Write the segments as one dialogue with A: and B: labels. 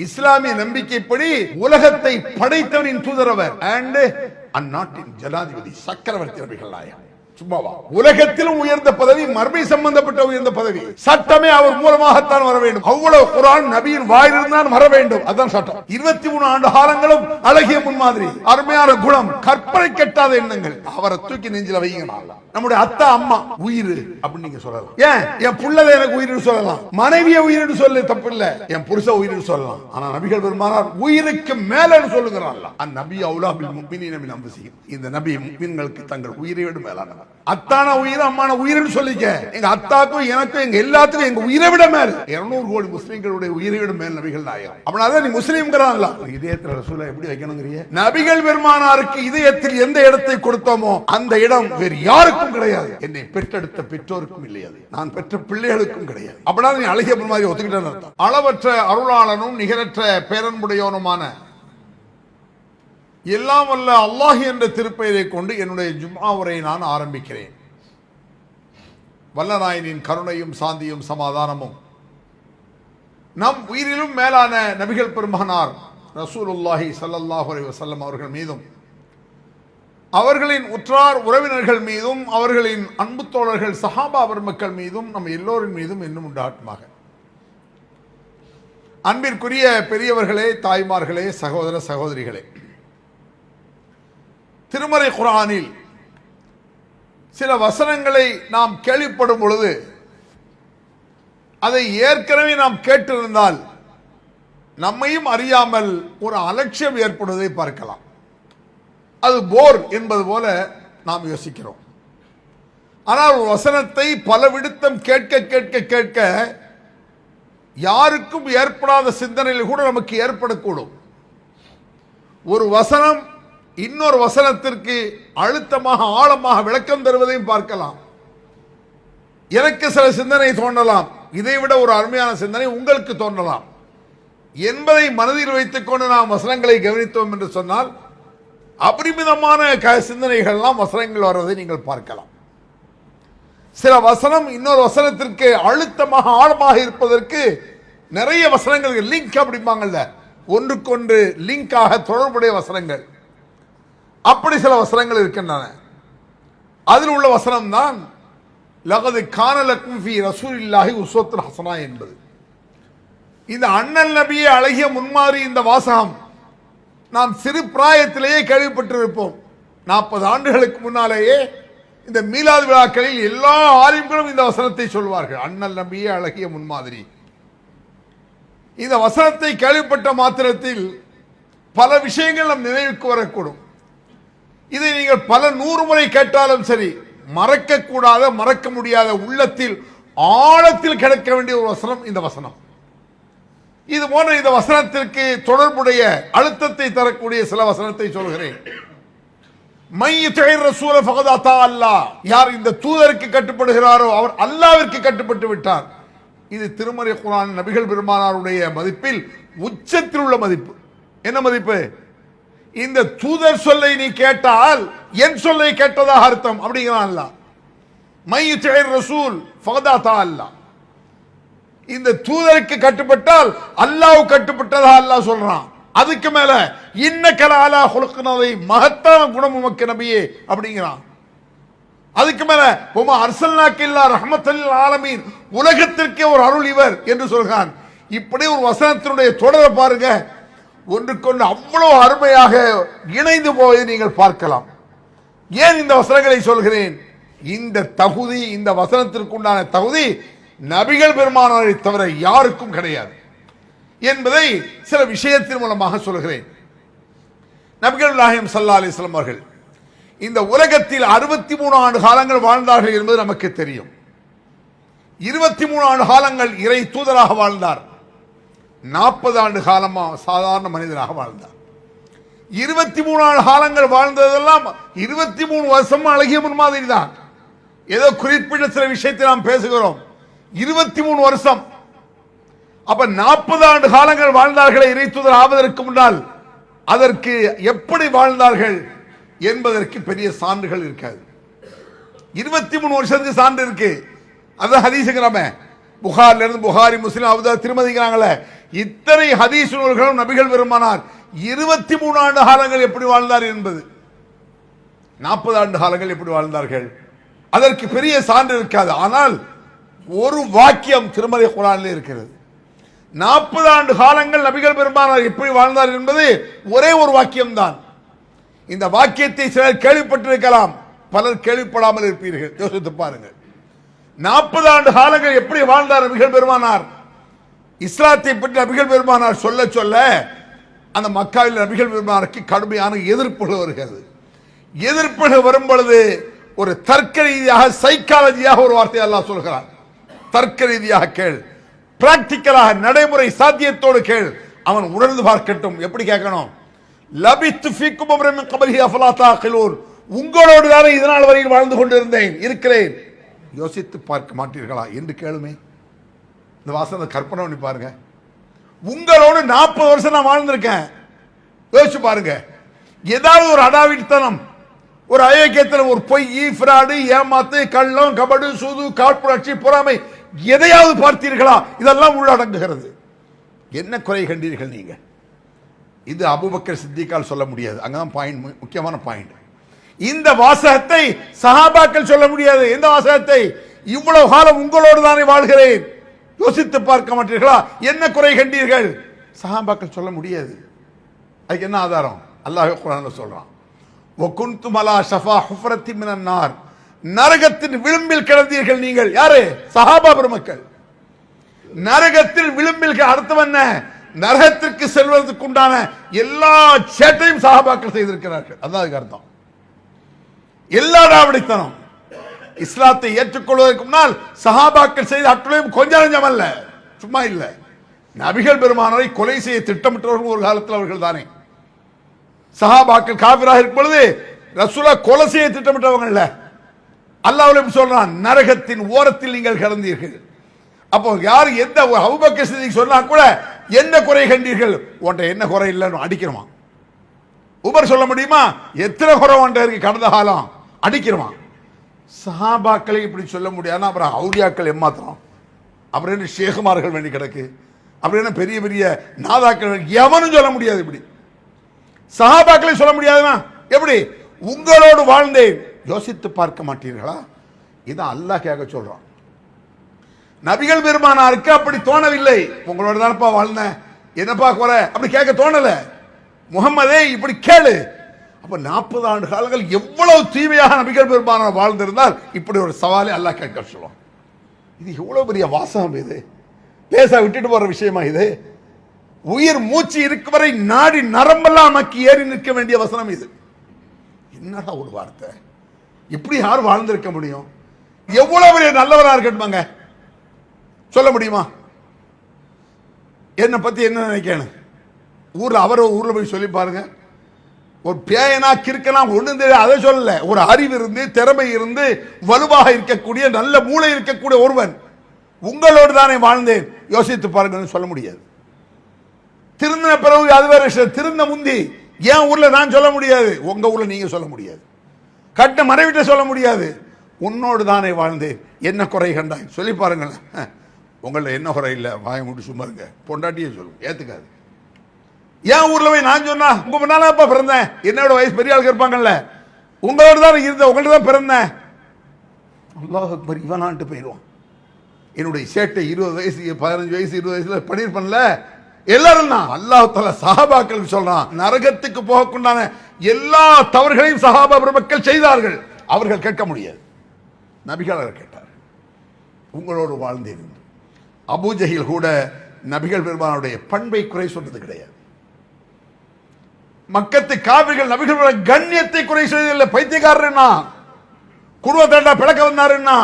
A: இஸ்லாமிய நம்பிக்கைப்படி உலகத்தை படைத்தவனின் தூதரவர் அண்ட் அந்நாட்டின் ஜனாதிபதி சக்கரவர்த்தி நபிகள் நாயகம். சும்மாவா? உலகத்திலும் உயர்ந்த பதவி, மர்மை சம்பந்தப்பட்ட உயர்ந்த பதவி. சட்டமே அவர் மூலமாகத்தான் வர வேண்டும். அவ்வளவு குர்ஆன் நபியின் வாயிலிருந்தான் வர வேண்டும். அதான் சட்டம். 23 ஆண்டு காலங்களும் அழகிய முன்மாதிரி, அருமையான குணம், கற்பனை கெட்டாத எண்ணங்கள். அவரை தூக்கி நெஞ்சில வைங்க. நம்முடைய அத்தா அம்மா உயிர் அப்படின்னு நீங்க சொல்லலாம். ஏன் என் புள்ளதை எனக்கு உயிர்னு சொல்லலாம், மனைவிய உயிர்னு சொல்ல தப்பு இல்ல, என் புருஷ உயிர்னு சொல்லலாம். ஆனா நபிகள் பெருமானார் உயிருக்கு மேலன்னு சொல்லுகிறார். அந்நபி அவுலா பில் முஃமினீன மின் அன்ஃபுஸிஹிம். இந்த நபி முஃமின்களுக்கு தங்கள் உயிரை விட மேலானவர். அத்தான உயிர் அம்மான உயிர்னு சொல்லிக்க. எங்க அத்தாக்கும் எனக்கும் எங்க எல்லாத்துக்கும் எங்க உயிரை விட மேல 200 கோடி முஸ்லிம்களுடைய உயிரை விட மேல் நபிகள் நாயகம். அப்படின்னா நீ முஸ்லிம்ங்கறான்ல, இதயத்துல ரசூலை எப்படி வைக்கணும்ங்கறியே? நபிகள் பெருமானாருக்கு இதயத்தில் எந்த இடத்தை கொடுத்தோமோ அந்த இடம் வேறு யாருக்கும் கிடையாது. என்னை பெற்றெடுத்த பெற்றோருக்கும் இல்லை, அது நான் பெற்ற பிள்ளைகளுக்கும் கிடையாது. அப்படின்னா நீ அழகிய பெருமானாரை ஒத்துக்கிட்டேன்னு அர்த்தம். அளவற்ற அருளாளனும் நிகரற்ற பேரன்புடையவனுமான எல்லாம் வல்ல அல்லாஹ் என்ற திருப்பெயரை கொண்டு என்னுடைய ஜும்ஆ உரையை நான் ஆரம்பிக்கிறேன். வல்லநாயனின் கருணையும் சாந்தியும் சமாதானமும் நம் உயிரிலும் மேலான நபிகள் பெருமானார் ரசூலுல்லாஹி ஸல்லல்லாஹு அலைஹி வஸல்லம் அவர்கள் மீதும், அவர்களின் உற்றார் உறவினர்கள் மீதும், அவர்களின் அன்பு தோழர்கள் சஹாபா பெருமக்கள் மீதும், நம் எல்லோரின் மீதும் இன்னும் உண்டாட்டுமாக. அன்பிற்குரிய பெரியவர்களே, தாய்மார்களே, சகோதர சகோதரிகளே, திருமறை குர்ஆனில் சில வசனங்களை நாம் கேள்விப்படும் பொழுது அதை ஏற்கனவே நாம் கேட்டிருந்தால் நம்மையும் அறியாமல் ஒரு அலட்சியம் ஏற்படுவதை பார்க்கலாம். அது போர் என்பது போல நாம் யோசிக்கிறோம். ஆனால் ஒரு வசனத்தை பல விடுத்தம் கேட்க கேட்க கேட்க யாருக்கும் ஏற்படாத சிந்தனையில் கூட நமக்கு ஏற்படக்கூடும். ஒரு வசனம் இன்னொரு வசனத்திற்கு அழுத்தமாக ஆழமாக விளக்கம் தருவதையும் பார்க்கலாம். எனக்கு சில சிந்தனை தோன்றலாம், இதைவிட ஒரு அருமையான சிந்தனை உங்களுக்கு தோன்றலாம் என்பதை மனதில் வைத்துக் கொண்டு நாம் வசனங்களை கவனித்தோம் என்று சொன்னால் அபரிமிதமான சிந்தனைகள்லாம் வசனங்கள் வருவதை நீங்கள் பார்க்கலாம். சில வசனம் இன்னொரு வசனத்திற்கு அழுத்தமாக ஆழமாக இருப்பதற்கு நிறைய வசனங்கள் லிங்க் அப்படிம்பாங்கல்ல, ஒன்றுக்கொன்று லிங்காக தொடர்புடைய வசனங்கள், அப்படி சில வசனங்கள் இருக்கின்றன. அதில் உள்ள வசனம் தான் லகது கான லக்கும் ஃபீ ரசூலில்லாஹி உஸ்வத்துன் ஹஸனா என்பது. இந்த அண்ணல் நபியே அழகிய முன்மாறி இந்த வாசகம் நாம் சிறு பிராயத்திலேயே கேள்விப்பட்டிருப்போம். 40 ஆண்டுகளுக்கு முன்னாலேயே இந்த மீலாது விழாக்களில் எல்லா ஆலிம்களும் இந்த வசனத்தை சொல்வார்கள். அண்ணல் நபியே அழகிய முன்மாதிரி. இந்த வசனத்தை கேள்விப்பட்ட மாத்திரத்தில் பல விஷயங்கள் நம் நினைவுக்கு வரக்கூடும். இதை நீங்கள் பல 100 முறை கேட்டாலும் சரி, மறக்க கூடாத, மறக்க முடியாத, உள்ளத்தில் ஆழத்தில் கிடக்க வேண்டிய ஒரு வசனம் இந்த வசனம். இது போன்ற இந்த வசனத்திற்கு தொடர்புடைய அழுத்தத்தை தரக்கூடிய சில வசனத்தை சொல்கிறேன். யார் இந்த தூதருக்கு கட்டுப்படுகிறாரோ அவர் அல்லாஹ்விற்கு கட்டுப்பட்டு விட்டார். இது திருமறை குர்ஆன் நபிகள் பெருமானாருடைய மதிப்பில் உச்சத்தில் உள்ள மதிப்பு. என்ன மதிப்பு? இந்த தூதர் சொல்லை நீ கேட்டால் என் சொல்லை கேட்டதாக அர்த்தம் அப்படிங்கிறான் அல்லாஹ். மையுத்திர் ரசூல் ஃபகதா அல்லாஹ். இந்த தூதருக்கு கட்டுப்பட்டால் அல்லாஹ் கட்டுப்பட்டதா அல்லாஹ் சொல்றான். அதுக்கு மேல இன்னக லஅலா ஹுலுக்னதை, மகத்தான குணம் உமக்கு நபியே அப்படிங்கிறான். அதுக்கு மேல உமா அர்சல்னாக இல்லா ரஹ்மத்தல் லில் ஆலமீன், உலகத்திற்கே ஒரு அருள் இவர் என்று சொல்கிறான். இப்படி ஒரு வசனத்தினுடைய தொடரை பாருங்க, ஒன்றுக்கொன்று அவ்வளவு அருமையாக இணைந்து போவதை நீங்கள் பார்க்கலாம். ஏன் இந்த வசனங்களை சொல்கிறேன்? இந்த தகுதி, இந்த வசனத்திற்குண்டான தகுதி நபிகள் பெருமானாரை தவிர யாருக்கும் கிடையாது என்பதை சில விஷயத்தின் மூலமாக சொல்கிறேன். நபிகள் நாயகம் ஸல்லல்லாஹு அலைஹி வஸல்லம் அவர்கள் இந்த உலகத்தில் 63 ஆண்டு காலங்கள் வாழ்ந்தார்கள் என்பது நமக்கு தெரியும். 23 ஆண்டு காலங்கள் இறை தூதராக வாழ்ந்தார். 40 ஆண்டு காலமா சாதாரண மனிதனாக வாழ்ந்தார். 23 ஆண்டு காலங்கள் வாழ்ந்ததெல்லாம் 23 வருஷம் அழகிய முன்மாதிரி தான். ஏதோ குறிப்பிட்ட சில விஷயத்தை நாம் பேசுகிறோம். 23 வருஷம். அப்ப 40 ஆண்டு காலங்கள் வாழ்ந்தார்களே இறை தூதர் ஆவதற்கு முன்னால், அதற்கு எப்படி வாழ்ந்தார்கள் என்பதற்கு பெரிய சான்றுகள் இருக்காது. 23 வருஷத்துக்கு சான்று இருக்கு. அதான் ஹதீஸ்ங்கறாமே, புகாரில இருந்து புகாரி, முஸ்லிம், அபூ தாவூத், திருமதிங்கறாங்களே, இத்தனை ஹதீஸ் நூல்களும் நபிகள் பெருமானார் 23 ஆண்டு காலங்கள் எப்படி வாழ்ந்தார் என்பது, 40 ஆண்டு காலங்கள் எப்படி வாழ்ந்தார்கள், அதற்கு பெரிய சான்று இருக்காது. ஆனால் ஒரு வாக்கியம் திருமறை குர்ஆனில் இருக்கிறது. 40 ஆண்டு காலங்கள் நபிகள் பெருமானார் எப்படி வாழ்ந்தார் என்பது ஒரே ஒரு வாக்கியம் தான். இந்த வாக்கியத்தை சிலர் கேள்விப்பட்டிருக்கலாம், பலர் கேள்விப்படாமல் இருப்பீர்கள். யோசித்து பாருங்கள். 40 ஆண்டு காலங்கள் எப்படி வாழ்ந்தார் நபிகள் பெருமானார்? இஸ்லாத்தை பற்றி நபிகள் பெருமானார் சொல்ல சொல்ல அந்த மக்காவில் நபிகள் பெருமானாருக்கு கடுமையான எதிர்ப்புகள் வருகிறது. எதிர்ப்புகள் வரும் பொழுது ஒரு தர்க்க ரீதியாக, சைக்காலஜியாக ஒரு வார்த்தை அல்லாஹ் சொல்கிறார். தர்க்க ரீதியாக கேள், பிராக்டிக்கலாக நடைமுறை சாத்தியத்தோடு கேள், அவன் உணர்ந்து பார்க்கட்டும். எப்படி கேட்கணும்? லபித்து ஃபீக்கும் அம்ரன் மின் கப்லிஹி அஃபலா தஅகிலூன், உங்களோடு தானே இதனால் வரையில் வாழ்ந்து கொண்டிருந்தேன், இருக்கிறேன், யோசித்து பார்க்க மாட்டீர்களா என்று கேளுமே. இந்த வாசனை கற்பனை பண்ணி பாருங்க. உங்களோடு 40 வருஷம் நான் வாழ்ந்திருக்கேன், யோசிச்சு பாருங்க. ஏதாவது ஒரு அடாவித்தனம், ஒரு அயோக்கியத்தனம், ஒரு பொய், ஃப்ராடு, ஏமாத்து, கள்ளம், கபடு, சூது, காழ்ப்புணர்ச்சி, பொறாமை, எதையாவது பார்த்தீர்களா? இதெல்லாம் உள்ளடங்குகிறது. என்ன குறை கண்டீர்கள் நீங்க? இது அபூபக்கர் சித்திக்கால் சொல்ல முடியாது. அங்கதான் பாயிண்ட், முக்கியமான பாயிண்ட். இந்த வாசகத்தை சஹாபாக்கள் சொல்ல முடியாது. எந்த வாசகத்தை? இவ்வளவு காலம் உங்களோடு தானே வாழ்கிறேன், யோசித்து பார்க்க மாட்டீர்களா? என்ன குறை கண்டீர்கள்? சஹாபாக்கள் சொல்ல முடியாது. அதுக்கு என்ன ஆதாரம்? அல்லாஹ் குர்ஆன்ல சொல்றான், வகுன்தும் அலா ஷஃபா ஹுஃப்ரத்தி மினன் நார், நரகத்தின் விளிம்பில் கிடந்தீர்கள் நீங்கள். யாரு? சஹாபா பெருமக்கள். நரகத்தில் விளிம்பில். அர்த்தம் என்ன? நரகத்திற்கு செல்வதற்கு உண்டான எல்லா சேட்டையும் சஹாபாக்கள் செய்திருக்கிறார்கள். அதான் அதுக்கு அர்த்தம். எல்லா ராவடித்தனம். இஸ்லாத்தை ஏற்றுக்கொள்வதற்கு முன்னால் சஹாபாக்கள் செய்த அட்டுளையும் கொஞ்சம் நஞ்சம் அல்ல, சும்மா இல்ல. நபிகள் பெருமானாரை கொலை செய்ய திட்டமிட்டவர்கள் ஒரு காலத்தில் அவர்கள் தானே. சஹாபாக்கள் காபிராக இருக்கும் பொழுது ரசூலா கொலை செய்ய திட்டமிட்டவங்க இல்ல. அல்லாஹ் சொல்றான், நரகத்தின் ஓரத்தில் நீங்கள் கிடந்தீர்கள். அப்போ யார் எந்த அபூபக்கர் சித்திக் சொன்னா கூட என்ன குறை கண்டீர்கள்? உன்ட்ட என்ன குறை இல்லைன்னு அடிக்கிறோமா? உமர் சொல்ல முடியுமா? எத்தனை குறை உன்ட்ட இருக்கு கடந்த காலம், அடிக்கிறோமா? சஹாபாக்களை இப்படி சொல்ல முடியாது. அப்புறம் அவுலியாக்கள் ஏமாத்திரம், அப்புறம் என்ன ஷேகுமார்கள் வேண்டி கிடக்கு, அப்புறம் என்ன பெரிய பெரிய நாதாக்கள், எவனும் சொல்ல முடியாது. இப்படி சஹாபாக்களை சொல்ல முடியாதுன்னா எப்படி? உங்களோடு வாழ்ந்தேன், யோசித்து பார்க்க மாட்டீர்களா? இதான் அல்லாஹ் கேட்க சொல்றான். நபிகள் பெருமானாருக்கு அப்படி தோணவில்லை. உங்களோட தானப்பா வாழ்ந்தேன், என்னப்பா குறை அப்படி கேட்க தோணல. முகம்மதே இப்படி கேளு. அப்ப 40 ஆண்டு காலங்கள் எவ்வளவு தீமையாக நபிகள் பெருமானார் வாழ்ந்திருந்தால் இப்படி ஒரு சவாலை அல்லாஹ் கேட்க சொல்லுவான். இது எவ்வளவு பெரிய வாசகம்! இது பேச விட்டுட்டு போற விஷயமா? இது உயிர் மூச்சு இருக்கும் வரை நாடி நரம்பெல்லாம் மக்கி ஏறி நிற்க வேண்டிய வசனம் இது. என்னடா ஒரு வார்த்தை! இப்படி யார் வாழ்ந்திருக்க முடியும்? எவ்வளவு பெரிய நல்லவரா இருக்கட்டுமாங்க, சொல்ல முடியுமா? என்னை பத்தி என்ன நினைக்கணும்? ஊர்ல அவரை ஊர்ல போய் சொல்லி பாருங்க. ஒரு பேயனா கிறுக்கலாம் ஒண்ணு தெரியாது, அதை சொல்லல. ஒரு அறிவு இருந்து, திறமை இருந்து, வலுவாக இருக்கக்கூடிய, நல்ல மூளை இருக்கக்கூடிய ஒருவன் உங்களோடு தானே வாழ்ந்தேன், யோசித்து பாருங்க சொல்ல முடியாது. திருந்தின பிறகு அது வேற விஷயம். திருந்த முந்தி ஏன் ஊர்ல நான் சொல்ல முடியாது, உங்க ஊர்ல நீங்க சொல்ல முடியாது. கட்ட மறைவிட்ட சொல்ல முடியாது. உன்னோடு தானே வாழ்ந்தேன், என்ன குறை கண்டாய் சொல்லி பாருங்களேன். உங்கள என்ன குறை இல்லை, வாய மூடி சும்மா இருங்க, பொண்டாட்டியே சொல்லும், ஏத்துக்காது. ஏன் ஊர்ல போய் நான் சொன்னா, உங்க முன்னால பிறந்தேன், என்னோட வயசு பெரிய ஆளுக்கு இருப்பாங்கல்ல, உங்களோட தான் இருந்த, உங்கள்ட்ட தான் பிறந்தேன். அல்லாஹ் அக்பர், இவனான்ட்டு போயிடுவான். என்னுடைய சேட்டை 20 வயசு 15 வயசு 20 வயசுல பண்ணிருப்பேன்ல எல்லாரும் தான். அல்லாஹ் தஆலா சஹாபாக்கள் சொல்றான், நரகத்துக்கு போகக்குண்டான எல்லா தவறுகளையும் சஹாபா பெருமக்கள் செய்தார்கள், அவர்கள் கேட்க முடியாது. நபிகள் கேட்டார், உங்களோடு வாழ்ந்தேன். அபூ ஜஹீல் கூட நபிகள் பெருமானுடைய பண்பை குறை சொன்னது கிடையாது. மக்கத்து காவிர்கள் நபிகளுடைய கண்ணியத்தை குறை செய்ததில்லை. பைத்தியக்காரன்னா, குடும்பத்தேட்டா பிளக்க வந்தாருன்னா,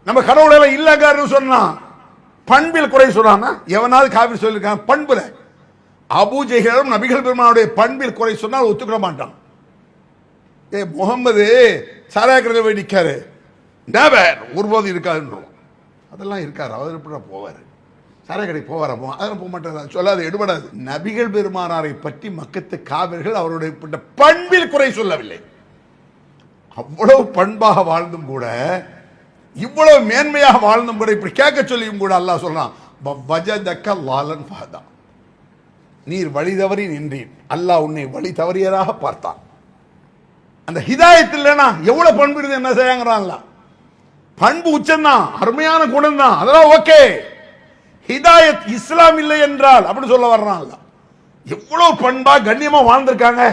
A: நம்ம கடவுள இல்லங்காருன்னு சொன்னா, பண்பில் குறை சொன்னான்னா எவனாவது காவிரி சொல்லியிருக்கான்? பண்புல அபூ ஜஹீலும் நபிகள் பெருமானுடைய பண்பில் குறை சொன்னால் ஒத்துக்கிற மாட்டான். முகம்மது சாராயக்கடையில் போய் நிற்காரு, ஒருபோது இருக்காதுன்றோம். அதெல்லாம் இருக்காரு, அவர் எப்படி போவார்? சாராய கடை போவாரா? அதெல்லாம் போக மாட்டார், சொல்லாது, எடுபடாது. நபிகள் பெருமானாரை பற்றி மக்கத்து காவிர்கள் அவருடைய பண்பில் குறை சொல்லவில்லை. அவ்வளவு பண்பாக வாழ்ந்தும் கூட, இவ்வளவு மேன்மையாக வாழ்ந்தும் கூட, இப்படி கேட்க சொல்லியும் கூட அல்லாஹ் சொல்றான், வஜதக லாலன் ஃபஹதா, நீர் வழி தவறி நின்றீர், அல்லாஹ் உன்னை வழி தவறியதாக பார்த்தான். அந்த ஹிதாயத் இல்லைன்னா எவ்வளவு பண்பு இருந்து என்ன செய்யாங்கிறான்ல, பண்பு உச்சம்தான், அருமையான குணம் தான், அதெல்லாம் ஓகே. ஹிதாயத் இஸ்லாம் இல்லை என்றால் அப்படி சொல்ல வர்றான்ல. எவ்வளவு பண்பா கண்ணியமா வாழ்ந்திருக்காங்க.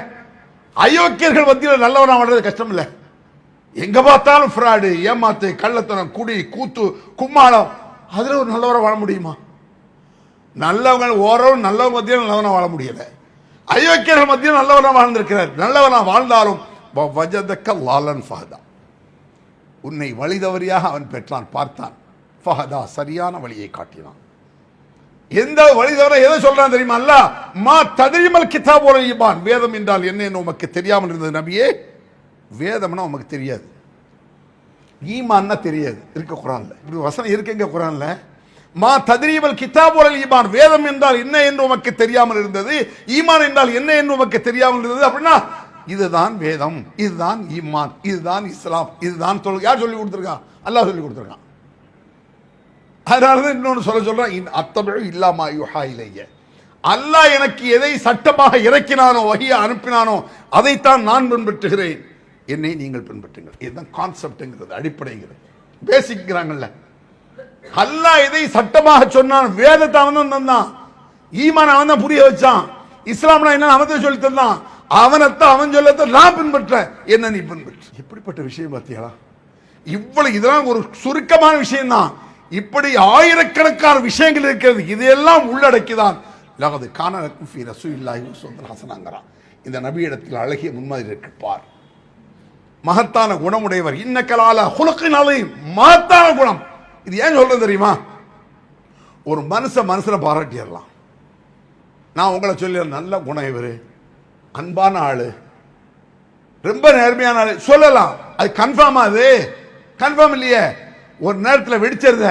A: அயோக்கியர்கள் மத்தியில் நல்லவனா வாழ்றது கஷ்டம் இல்லை. எங்க பார்த்தாலும் ஃப்ராடு, ஏமாத்து, கள்ளத்தனம், குடி, கூத்து, கும்மாளம், அதுல ஒரு நல்லவரை வாழ முடியுமா? நல்லவங்க ஓரளவு நல்லவங்க மத்தியில் நல்லவனா வாழ முடியல. அயோக்கியர்கள் மத்தியில் நல்லவனா வாழ்ந்திருக்கிறார். நல்லவனா வாழ்ந்தாலும் உன்னை வழி தவறியாக அவன் பெற்றான், பார்த்தான். ஃபஹதா, சரியான வழியை காட்டினான். எந்த வழி தவிர எதை சொல்றான் தெரியுமா? அல்லாஹ் மா தத்ரீமல் கிதாப் வல் ஈமான், வேதம் என்றால் என்ன என்று உமக்கு தெரியாமல் இருந்தது நபியே. வேதம்னா உமக்கு தெரியாது, ஈமான்னா தெரியாது. இருக்க குர்ஆன்ல இப்படி வசனம் இருக்குங்க குர்ஆன்ல. மா தத்ரீமல் கிதாப் வல் ஈமான், வேதம் என்றால் என்ன என்று உமக்கு தெரியாமல் இருந்தது, ஈமான் என்றால் என்ன என்று உமக்கு தெரியாமல் இருந்தது. அப்படின்னா இதுதான் வேதம், இதுதான் ஈமான், இதுதான் இஸ்லாம், இதுதான் தொழுகை. யார் சொல்லி கொடுத்துருக்கான்? அல்லாஹ் சொல்லி கொடுத்துருக்கான். அதனாலதான் இன்னொன்று சொல்றான், அத்தபிஉ இல்லா மா யூஹா இலைய, அல்லாஹ் எனக்கு எதை சட்டமாக இறக்கினானோ, வஹியை அனுப்பினானோ அதைத்தான் நான் பின்பற்றுகிறேன், என்னை நீங்கள் பின்பற்றுங்கள். இதுதான் கான்செப்ட்ங்கிறது, அடிப்படைங்கிறது, பேசிக்கிறாங்கல்ல. அல்லாஹ் எதை சட்டமாக சொன்னான், வேதத்தை அவன் தான் தந்தான், ஈமான் அவன் தான் புரிய வச்சான், இஸ்லாம்னா என்ன அவன் தான் சொல்லி தந்தான், அவனைத்தான் அவன் சொல்லத்தை நான் பின்பற்ற, என்ன நீ பின்பற்ற. எப்படிப்பட்ட விஷயம் பார்த்தீங்களா? இவ்வளவு, இதெல்லாம் ஒரு சுருக்கமான விஷயம் தான். இப்படி ஆயிரக்கணக்கான விஷயங்கள் இருக்கிறது. இதையெல்லாம் உள்ளடக்கிதான் லகது கான லக்கும் ஃபீ ரசூலில்லாஹி உஸ்வத்துன் ஹஸனாங்கறான். இந்த நபியிடத்தில் அழகிய முன்மாதிரி இருக்கு பார். மகத்தான குணமுடையவர், இன்னக லஅலா ஹுலுகின் அலீம், மகத்தான குணம். இது ஏன் சொல்றது தெரியுமா? ஒரு மனுஷனை பாராட்டிடலாம். நான் உங்களை சொல்லி நல்ல குணம், இவரு அன்பான ஆளு, ரொம்ப நேர்மையான ஆளு சொல்லலாம். அது கன்ஃபார்மா? அது கன்ஃபார்ம் இல்லையே. ஒரு நேரத்தில் வெடிச்சிருந்த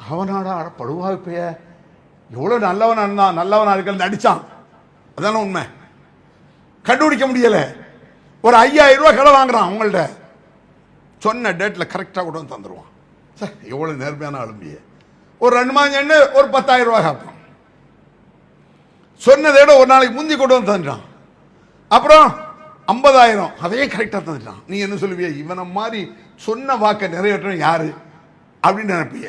A: அவனாடா படுவாய் பைய எவ்வளவு நல்லவனா இருந்தான், நல்லவனா இருக்க நடிச்சான், அதான உண்மை. கண்டுபிடிக்க முடியல. ஒரு 5000 ரூபாய் கடை வாங்குறான், அவங்கள்ட்ட சொன்ன டேட்ல கரெக்டா கூட வந்து தந்துருவான். சார் எவ்வளவு நேர்மையான ஆளுமையே. ஒரு 2 மாதம் எண்ணு ஒரு 10,000 ரூபாய் காப்பான். சொன்னதோட ஒரு நாளைக்கு முந்தி கொண்டு வந்து தந்துட்டான். அப்புறம் 50,000 அதையே கரெக்டா தந்துட்டான். நீ என்ன சொல்லுவிய? இவனை மாதிரி சொன்ன வாக்க நிறைவேற்ற யாரு அப்படின்னு நினைப்பிய.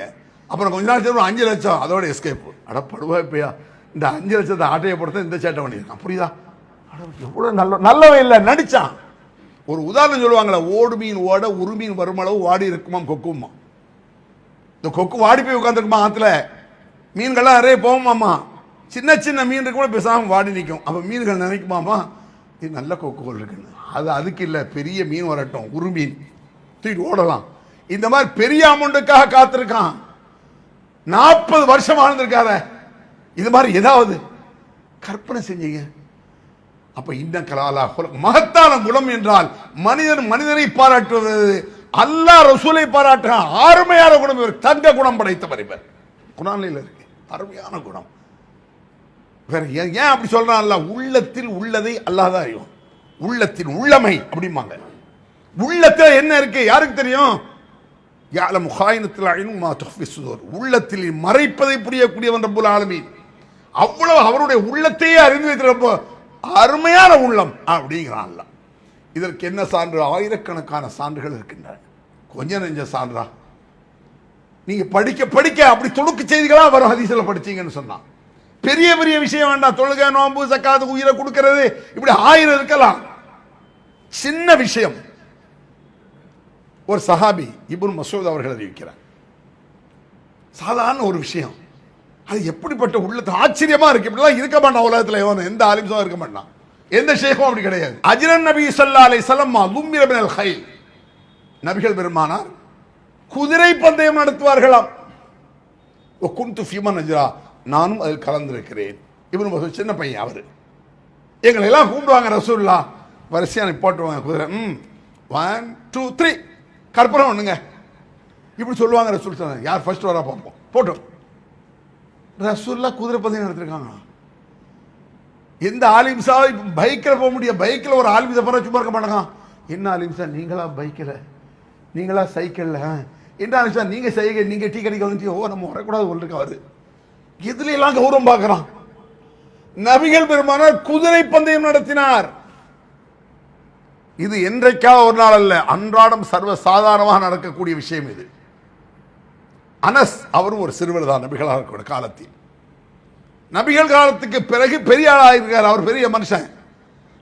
A: அப்புறம் கொஞ்ச நாள் சேர்ந்து 5 லட்சம் அதோட எஸ்கேப். அட படுவாய்ப்பையா, இந்த 5 லட்சத்தை ஆட்டையை பொறுத்த இந்த சேட்டை பண்ணியிருக்கான். புரியுதா? எவ்வளவு நல்லவன் இல்லை, நடிச்சான். ஒரு உதாரணம் சொல்லுவாங்களே, ஓடு மீன் ஓட ஒரு மீன் வருமளவு வாடி இருக்குமாம் கொக்குமா. இந்த கொக்கு வாடி போய் உட்காந்துருக்குமா ஆத்துல, மீன்கள்லாம் நிறைய போகுமாமா. சின்ன சின்ன மீன் இருக்குமா பேசாம வாடி நிற்கும். அப்ப மீன்கள் நினைக்குமாமா இது நல்ல கொக்குகள் இருக்குன்னு. அது அதுக்கு இல்லை, பெரிய மீன் வரட்டும், ஒரு மீன் தூக்கிட்டு ஓடலாம். இந்த மாதிரி பெரிய அமௌண்ட்டுக்காக காத்திருக்கான். 40 வருஷம் வாழ்ந்திருக்காத. இது மாதிரி ஏதாவது கற்பனை செஞ்சீங்க. அப்ப இந்த கலாலா மகத்தான குணம் என்றால் மனிதனை பாராட்டுவது, அல்லாஹ் ரசூலை பாராட்டுறான். அருமையான குணம், இவர் தங்க குணம் படைத்தவர். இவர் குர்ஆனில் இருக்கு அருமையான குணம். வேற ஏன் அப்படி சொல்றான்? அல்லாஹ் உள்ளத்தில் உள்ளதை அல்லாஹ் தான் அறியும். உள்ளத்தின் உள்ளமை அப்படிம்பாங்க. உள்ளத்தில் என்ன இருக்கு யாருக்கு தெரியும்? யஅலமு ஹாயினத்துல் அய்னி மா துஃபி ஸுதூர், உள்ளத்தில் மறைப்பதை புரியக்கூடியவன் ரப்புல் ஆலமீன். அவ்வளவு அவருடைய உள்ளத்தையே அறிந்து வைத்திருப்ப அருமையான உள்ளம் அப்படிங்கிறான் அல்லாஹ். இதற்கு என்ன சான்று? ஆயிரக்கணக்கான சான்றுகள் இருக்கின்றன. கொஞ்சம் நெஞ்ச சான்றா? நீங்க படிக்க படிக்க அப்படி துணுக்கு செய்திகளா வரும். ஹதீஸ்ல படிச்சீங்கன்னு சொன்னா பெரிய பெரிய விஷயம் வேண்டாம். தொழுகை, நோன்பு, ஜக்காத், உயிரை கொடுக்கிறது, இப்படி 1000 இருக்கலாம். சின்ன விஷயம். ஒரு சஹாபி இப்னு மஸ்ஊத் அவர்கள் அறிவிக்கிறார். சாதாரண ஒரு விஷயம், அது எப்படிப்பட்ட உள்ளது ஆச்சரியமா இருக்கு. இப்படிலாம் இருக்க மாட்டான் உலகத்துல. எந்த ஆலிம்ஸும் இருக்க மாட்டான், எந்த ஷேக்கும் அப்படி கிடையாது. அஜ்ரன் நபி ஸல்லல்லாஹு அலைஹி வஸல்லம் லும்மிர மினல் கைல், நபிகள் பெருமானார் குதிரை பந்தயம் நடத்துவார்களாம். வ குன்து ஃபீமன் அஜ்ரா, நானும் அதில் கலந்திருக்கிறேன். இப்னு மஸ்ஊத் சின்ன பையன், அவரு எங்களை எல்லாம் கூப்பிடுவாங்க. ரசூலுல்லாஹ் வரிசையா போட்டுவாங்க குதிரை. 1 2 3 கற்பனை பண்ணுங்க, இப்படி சொல்லுவாங்க. ரசூல் சொன்னாங்க, யார் ஃபர்ஸ்ட் வரா பார்ப்போம், போட்டோம். ரசூலுல்லாஹ் குதிரை பந்தயம் நடத்திருக்காங்க. எந்த ஆலிம்ஸா பைக்கில் போக முடியும்? பைக்கில் ஒரு ஆலிம்ஸா போற சும்மா இருக்க மாட்டாங்க. என்ன ஆலிம்ஸா நீங்களா பைக்கில், நீங்களா சைக்கிளில், என்ன ஆலிம்ஸா நீங்க சைக்கிள், நீங்க டீ கடைக்கு வந்து, ஓ நம்ம வரக்கூடாது ஒன்று வருது. எதுல எல்லாம் கௌரவம் பார்க்கறான். நபிகள் பெருமானார் குதிரை பந்தயம் நடத்தினார். இது என்றைக்காக ஒரு நாள் அல்ல, அன்றாடம் சர்வ சாதாரணமாக நடக்கக்கூடிய விஷயம் இது. அனஸ் அவரும் ஒரு சிறுவர் தான் நபிகளாக காலத்தில். நபிகள் காலத்துக்கு பிறகு பெரிய ஆளாயிருக்கார், அவர் பெரிய மனுஷன்.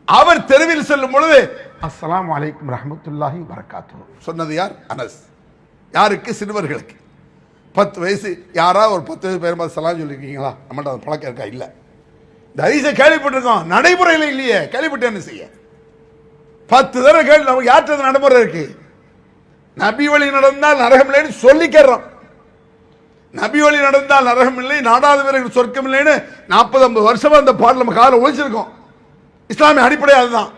A: அவர் தெருவில் செல்லும் பொழுது அஸ்ஸலாமு அலைக்கும் ரஹ்மத்துல்லாஹி வரகாத்துஹு சொன்னது யார்? அனஸ். யாருக்கு? சிறுவர்களுக்கு. 10 வயசு. யாராவது ஒரு 10 வயசு பேர் சலாம் சொல்லியிருக்கீங்களா? நம்மள்ட்ட அந்த பழக்கம் இருக்கா? இல்லை. இந்த ஹதீஸை கேள்விப்பட்டிருக்கோம், நடைமுறையில் இல்லையே. கேள்விப்பட்டு என்ன செய்ய? 10 தடவை கேள்வி. நமக்கு யார்கிட்ட நடைமுறை இருக்கு? நபி வழி நடந்தால் நரகம் இல்லைன்னு சொல்லிக்கிறோம். நபி வழி நடந்தால் நரகம் இல்லை, நாடாத வீரர்கள் சொர்க்கம் இல்லைன்னு 40-50 வருஷமா அந்த பாடல் நம்ம காலை ஒழிச்சிருக்கோம். இஸ்லாமிய அடிப்படை அதுதான்.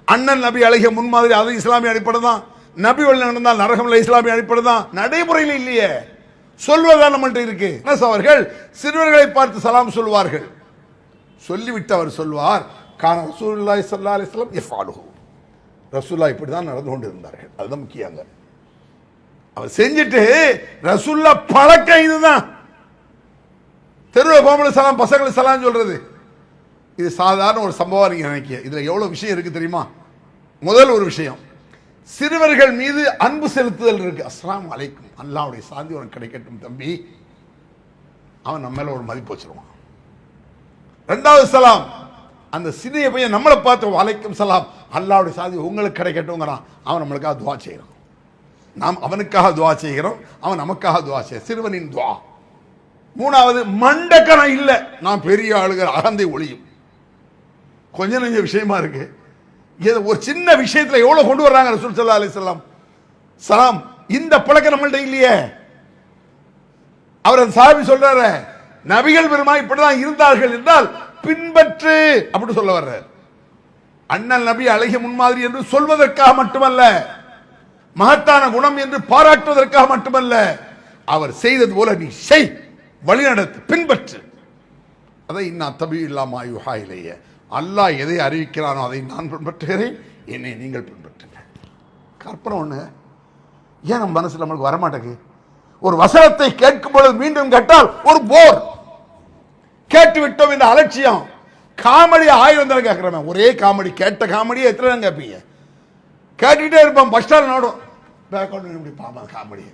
A: அண்ணன் நபி அழகிய முன்மாதிரி, அது இஸ்லாமிய அடிப்படை தான். நபி வழி நடந்தால் நரகம் இல்லை, இஸ்லாமிய அடிப்படை தான். நடைமுறையில் இல்லையே, சொல்வதா நம்மள்ட்ட இருக்கு. அவர்கள் சிறுவர்களை பார்த்து சலாம் சொல்வார்கள். சொல்லிவிட்டு அவர் சொல்வார், கான ரசூலுல்லாஹி ஸல்லல்லாஹு அலைஹி வஸல்லம் யஃஅலுஹு. ரசூலுல்லாஹ் இப்படி தான் நடந்து கொண்டு இருந்தார்கள். அதுதான் முக்கியங்க. அவர் செஞ்சுட்டு ரசூலுல்லாஹ் பழக்கம் இதுதான். தெருவில் போகும்போது சலாம், பசங்களுக்கு சலாம் சொல்றது. இது சாதாரண ஒரு சம்பவம் நீங்க நினைக்க. இதுல எவ்வளவு விஷயம் இருக்கு தெரியுமா? முதல் ஒரு விஷயம், சிறுவர்கள் மீது அன்பு செலுத்துதல் இருக்கு. அஸ்ஸலாமு அலைக்கும், அல்லாஹ்வுடைய சாந்தி உனக்கு கிடைக்கட்டும் தம்பி. அவன் நம்ம மேல ஒரு மதிப்பு வச்சிருவான். 2வது சலாம், அந்த சிறிய பையன் நம்மளை பார்த்து வலைக்கும் சலாம், அல்லாஹ்வுடைய சாந்தி உங்களுக்கு கிடைக்கட்டும்ங்கிறான். அவன் நம்மளுக்காக துவா செய்யறான். நாம் அவனுக்காக துவா செய்கிறோம், அவன் நமக்காக துவா செய்ய. சிறுவனின் துவா. 3வது, மண்டக்கணம் இல்ல, நான் பெரிய ஆளுகிற அகந்தை ஒளியும். கொஞ்ச நெஞ்ச விஷயமா இருக்கு. ஒரு சின்ன விஷயத்துல எவ்வளவு கொண்டு வர்றாங்க ரசூல் ஸல்லல்லாஹு அலைஹி வஸல்லம். சலாம், இந்த பழக்கம் நம்மள்ட்ட இல்லையே. அவர் அந்த சாஹாபி சொல்றாரு, நபிகள் பெருமாள் இப்படிதான் இருந்தார்கள் என்றால் பின்பற்று அப்படி சொல்ல வர்றார். அண்ணல் நபி அழகிய முன்மாதிரி என்று சொல்வதற்காக மட்டுமல்ல, மகத்தான குணம் என்று பாராட்டுவதற்காக மட்டுமல்ல, அவர் செய்தது போல நீ செய், வழிநடத்து, பின்பற்று. அதை இன்னும் தபி இல்லாம யுஹா இலைய, அல்லாஹ் எதை அறிவிக்கிறானோ அதை நான் பின்பற்றுகிறேன், என்னை நீங்கள் பின்பற்றுங்க. கற்பனை ஒண்ணு. ஏன் நம்ம மனசுல நம்மளுக்கு வரமாட்டேங்குது? ஒரு வசனத்தை கேட்கும் பொழுது மீண்டும் கேட்டால் ஒரு போர், கேட்டு விட்டோம் என்ற அலட்சியம். காமெடி 1000 தடவை கேட்கிறவன் ஒரே காமெடி, கேட்ட காமெடியை எத்தனை தான் கேட்பீங்க? கேட்டுக்கிட்டே இருப்பான். பஸ் ஸ்டாண்ட் நோடும் காமெடி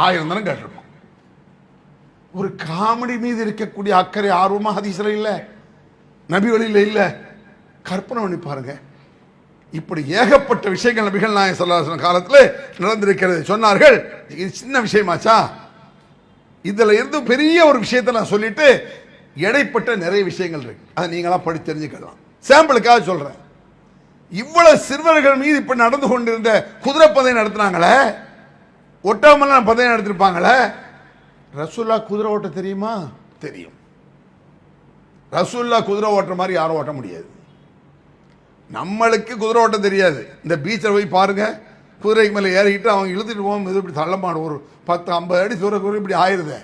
A: 1000 தடவை கேட்டிருப்பான். ஒரு காமெடி மீது இருக்கக்கூடிய அக்கறை ஆர்வமா ஹதீஸ்ல இல்ல, நபி வழியில இல்ல. கற்பனை பண்ணி பாருங்க. இப்படி ஏகப்பட்ட விஷயங்கள் நபிகள் நாயகம் ஸல்லல்லாஹு அலைஹி வஸல்லம் காலத்தில் நடந்திருக்கிறது. சொன்னார்கள், இது சின்ன விஷயமாச்சா, இதுல இருந்து பெரிய ஒரு விஷயத்தை நான் சொல்லிட்டு இடைப்பட்ட நிறைய விஷயங்கள் இருக்கு, அதை நீங்களா படித்து தெரிஞ்சுக்கலாம். சாம்பிளுக்காக சொல்றேன். இவ்வளவு சிறுவர்கள் மீது இப்ப நடந்து கொண்டிருந்த குதிரை பந்தயம் நடத்தினாங்களே, ஒட்டகமெல்லாம் பந்தயம் நடத்திருப்பாங்களே. ரசூலுல்லாஹ் குதிரை ஓட்ட தெரியுமா? தெரியும். ரசூலுல்லாஹ் குதிரை ஓட்டுற மாதிரி யாரும் ஓட்ட முடியாது. நம்மளுக்கு குதிரை ஓட்ட தெரியாது. இந்த பீச்சில் போய் பாருங்க, குதிரைக்கு மேலே ஏறிக்கிட்டு அவங்க இழுத்துட்டு போகும்போது இப்படி தள்ளமாடு ஒரு 10-50 அடி தூர குதிரை இப்படி ஆயிருது.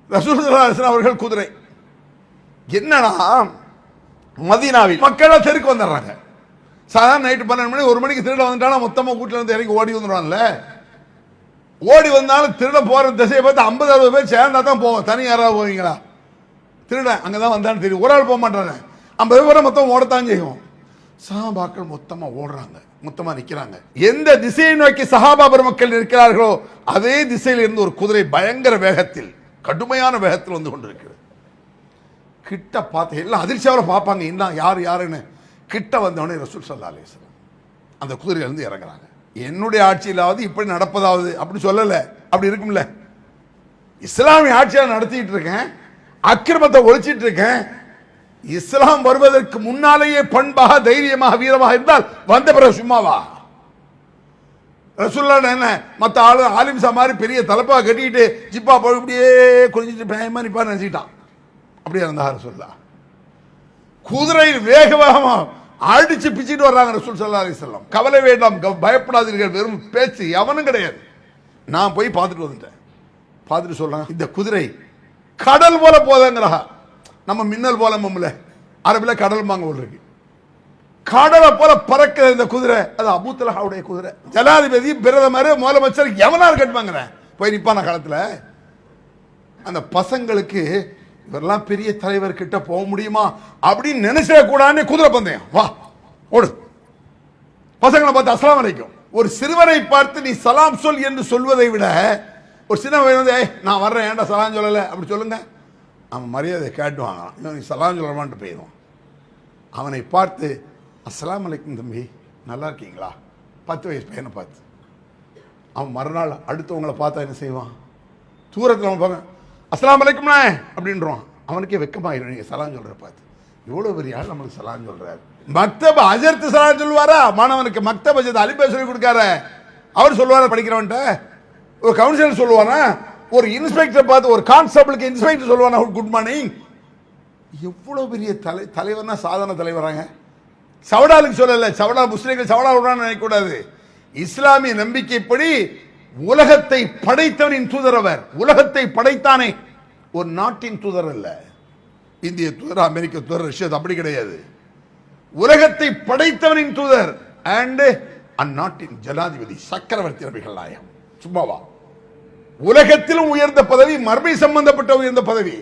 A: ரசூலுல்லாஹ் அவர்கள் குதிரை. என்னன்னா, மதீனாவில் மக்கள் தெருக்கு வந்துடுறாங்க. சாதாரண நைட்டு 12 மணி 1 மணிக்கு திருட வந்துட்டாலும் மொத்தமாக வீட்டில் இருந்து இறங்கி ஓடி வந்துடுவான்ல. ஓடி வந்தாலும் திருட போற திசையை பார்த்து 50-60 பேர் சேர்ந்தா தான் போவோம். தனி யாராவது போவீங்களா? திருட அங்கதான் வந்தான்னு தெரியும். ஒரு ஆள் போக மாட்டாங்க. 50 பேரை மொத்தம் ஓடத்தான் செய்வோம். சஹாபாக்கள் மொத்தமா ஓடுறாங்க, மொத்தமா நிக்கிறாங்க. எந்த திசையை நோக்கி சஹாபா பெருமக்கள் இருக்கிறார்களோ அதே திசையில் இருந்து ஒரு குதிரை பயங்கர வேகத்தில், கடுமையான வேகத்தில் வந்து கொண்டிருக்கிறது. கிட்ட பார்த்து எல்லாம் அதிர்ச்சியாவில் பார்ப்பாங்க, என்ன யார் யாருன்னு. கிட்ட வந்தவனே ரசூல் ஸல்லல்லாஹு அலைஹி வஸல்லம் அந்த குதிரையிலிருந்து இறங்குறாங்க. என்னுடைய ஆட்சியிலாவது இப்படி நடப்பதாவது அப்படி சொல்லல, அப்படி இருக்கும்ல. இஸ்லாமிய ஆட்சியால் நடத்திட்டு இருக்கேன், அக்கிரமத்தை ஒழிச்சிட்டு இருக்கேன். இஸ்லாம் வருவதற்கு முன்னாலேயே பண்பாக, தைரியமாக, வீரமாக இருந்தால் வந்த பிறகு சும்மாவா? ரசூலுல்லாஹ் என்ன மற்ற ஆளு ஆலிம்சா மாதிரி பெரிய தலப்பா கட்டிக்கிட்டு ஜிப்பா போய் இப்படியே குளிச்சுட்டு பயமா நிப்பா நினைச்சிட்டான். அப்படியே இருந்தா ரசூலுல்லாஹ். குதிரை வேகமாக அடிச்சு பிச்சுட்டு வர்றாங்க ரசூல் ஸல்லல்லாஹு அலைஹி வஸல்லம். கவலை வேண்டாம், பயப்படாதீர்கள், வெறும் பேச்சு, எவனும் கிடையாது. நான் போய் பார்த்துட்டு வந்துட்டேன். பார்த்துட்டு சொல்றேன், இந்த குதிரை கடல் போல போதங்கிறா. நம்ம மின்னல் போல மம்மல அரபில கடல் மாங்க இருக்கு. கடலை போல பறக்கிற இந்த குதிரை, அது அபூ தல்ஹாவுடைய குதிரை. ஜனாதிபதி, பிரதமர், முதலமைச்சர் எவனாரு கட்டுவாங்க போய் நிப்பான காலத்துல. அந்த பசங்களுக்கு இவரெல்லாம் பெரிய தலைவர் கிட்ட போக முடியுமா அப்படின்னு நினைச்சிடக்கூடாதுன்னு குதிரை பந்தயம், வா ஓடு. பசங்களை பார்த்து அஸ்ஸலாமு அலைக்கும். ஒரு சிறுவரை பார்த்து நீ சலாம் சொல் என்று சொல்வதை விட ஒரு சின்ன வந்து நான் வர்றேன் ஏன்டா சலாம் சொல்லலை அப்படி சொல்லுங்க, அவன் மரியாதை கேட்டுவாங்க. நீ சலாம் சொல்லமான்ட்டு போயிடுவான். அவனை பார்த்து அஸ்ஸலாமு அலைக்கும் தம்பி நல்லா இருக்கீங்களா, 10 வயசு பையனை பார்த்து. அவன் மறுநாள் அடுத்தவங்களை பார்த்தா என்ன செய்வான், தூரத்தில் அவன் பார்க்க அஸ்ஸலாமு அலைக்கும்ண்ணே அப்படின்றான். அவனுக்கே வெக்கமாயிரும் நீங்கள் சலாம் சொல்கிற பார்த்து. இவ்வளோ பெரிய ஆள் நம்மளுக்கு சலாம் சொல்கிறார். மக்தப் அஜர்த்து சலாம் சொல்லுவாரா, மாணவனுக்கு மக்தப் அஜர்த்து அலிபே சொல்லி கொடுக்காரு. அவர் சொல்லுவாரா படிக்கிறவன்ட்ட, ஒரு கவுன்சிலர் சொல்லுவானா, ஒரு இன்ஸ்பெக்டர் பார்த்து ஒரு கான்ஸ்டபிளுக்கு இன்ஸ்பெக்டர் சொல்லுவானா குட் மார்னிங். எவ்வளோ பெரிய தலைவர்னா சாதாரண தலைவராங்க. சவடாலுக்கு சொல்லலை, சவடா முஸ்லீம்கள் சவடா விடான்னு நினைக்கக்கூடாது. இஸ்லாமிய நம்பிக்கைப்படி உலகத்தை படைத்தவனின் தூதர் அவர். உலகத்தை படைத்தானே, ஒரு நாட்டின் தூதர் அல்ல. இந்திய தூதர், அமெரிக்க தூதர், ரஷ்யா அப்படி கிடையாது. உலகத்தை படைத்தவனின் தூதர் அண்ட் அந்நாட்டின் ஜனாதிபதி சக்கரவர்த்தி நபிகள் நாயகம். சும்மாவா? உலகத்திலும் உயர்ந்த பதவி, மர்மை சம்பந்தப்பட்ட உயர்ந்த பதவி.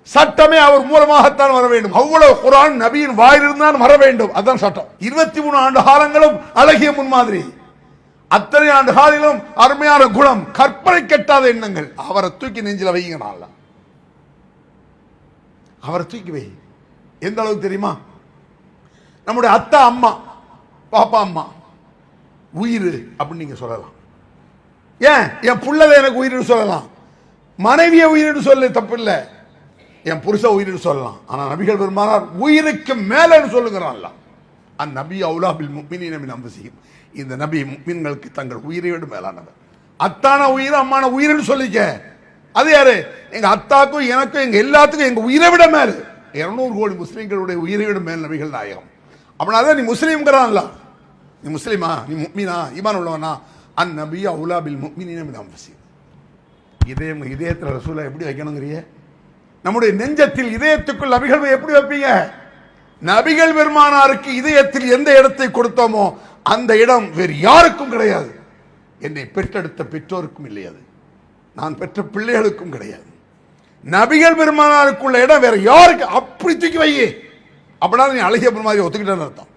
A: சட்டமே அவர் மூலமாகத்தான் வர வேண்டும். அவ்வளவு குர்ஆன் நபியின் வாயிலிருந்தான் வர வேண்டும். அதுதான் சட்டம். 23 ஆண்டு காலங்களும் அழகிய முன்மாதிரி, அத்தனை ஆண்டு காலிலும் அருமையான குணம், கற்பனை கெட்டாத எண்ணங்கள். அவரை தூக்கி நெஞ்சில வைங்க. நான்ல அவரை தூக்கி வை. எந்த அளவுக்கு தெரியுமா, நம்முடைய அத்தா அம்மா, பாப்பா அம்மா உயிர் அப்படின்னு நீங்க சொல்லலாம். ஏன் என் புள்ளதை எனக்கு உயிரிடு சொல்லலாம், மனைவியை உயிரிடு சொல்ல தப்பு இல்லை, என் புருஷ உயிரிடு சொல்லலாம். ஆனா நபிகள் பெருமானார் உயிருக்கு மேலன்னு சொல்லுகிறான்ல. அந்நபி அவுலா பில் முஃமினீன மின் அன்ஃபுஸிஹிம். இந்த நபி முஃமின்களுக்கு தங்கள் உயிரை விட மேலானவர். அத்தான உயிர் அம்மான உயிர்னு சொல்லிக்க. அது யாரு? எங்க அத்தாக்கும் எனக்கும் எங்க எல்லாத்துக்கும் எங்க உயிரை விட மேல். 200 கோடி முஸ்லீம்களுடைய உயிரை விட மேல் நபிகள் நாயகம். அப்படின்னா நீ முஸ்லீம்ங்கிறான்ல, நீ முஸ்லீமா, நீ முஃமினா, ஈமான் உள்ளவனா? அந்நபி அவுலா பில் முஃமினீன மின் அன்ஃபுஸிஹிம். இதயத்தில் ரசூலை எப்படி வைக்கணுங்கிறிய? நம்முடைய நெஞ்சத்தில் இதயத்துக்குள் நபிகள் எப்படி வைப்பீங்க? நபிகள் பெருமானாருக்கு இதயத்தில் எந்த இடத்தை கொடுத்தோமோ அந்த இடம் வேறு யாருக்கும் கிடையாது. என்னை பெற்றெடுத்த பெற்றோருக்கும் இல்லை, அது நான் பெற்ற பிள்ளைகளுக்கும் கிடையாது. நபிகள் பெருமானாருக்குள்ள இடம் வேற யாருக்கு? அப்படி தூக்கி வையே. அப்படின்னா நீ அழகிய பெருமாதிரி ஒத்துக்கிட்டேன்னு அர்த்தம்.